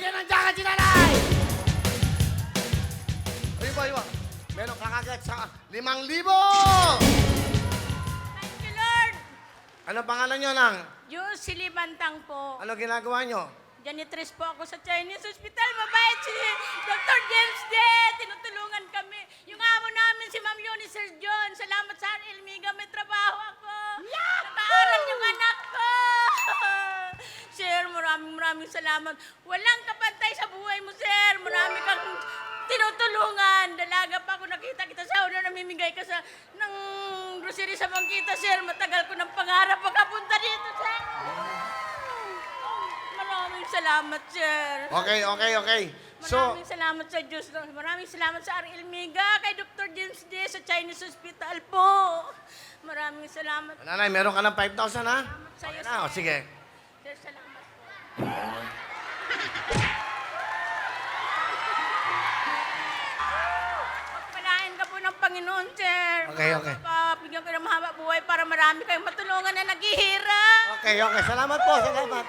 bigyan ng jacket si nanay! Iba. Meron kakagat sa 5,000! Thank you, Lord! Ano pangalan nyo, nang? Diyos, silibantang po. Ano ginagawa nyo? Janitress po ako sa Chinese Hospital. Mabait si Dr. James D. Tinutulungan kami. Yung amo namin, si Ma'am Yoni, Sir John. Salamat sa Elmiga, may trabaho ako. Nataaral yung anak ko. Sir, maraming salamat. Walang kapantay sa buhay mo, sir. Marami kang tinutulungan. Dalaga pa ako nakita kita sa una, namimigay ka ng grocery sa bangkita, sir. Matagal ko ng pangarap pagkapunta dito, sir. Maraming salamat, sir. Okay. So, Maraming salamat sa Diyos. Maraming salamat sa Ariel Miga, kay Dr. James D. sa Chinese Hospital po. Maraming salamat. nanay, meron ka ng 5,000, ha? Sa'yo, Okay na, sige. Sir, salamat po. Pagpalain ka po ng Panginoon, sir. Okay. Bigyan ko ng mahaba buhay para marami kayong matulungan na naghihirap. Okay. Salamat po, salamat.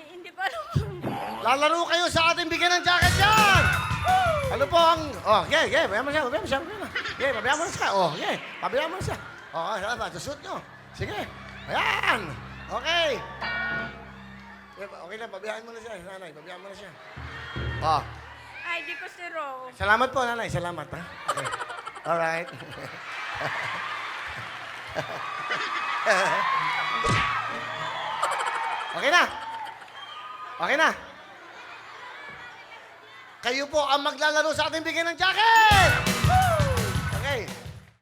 Hindi ko alam. Lalaro kayo sa ating bigyan ng jacket dyan! Ano po ang... pabayaan mo siya. Pabayaan mo na siya. Pabayaan mo na siya. Salamat. Susut nyo. Sige. Ayan. Okay. Okay na, pabayaan mo na siya, nanay. Pabayaan mo na siya. Ay, di ko siro. Salamat po, nanay. Salamat, ha? Okay. Alright. Okay na. Kayo po ang maglalaro sa ating bigyan ng jacket!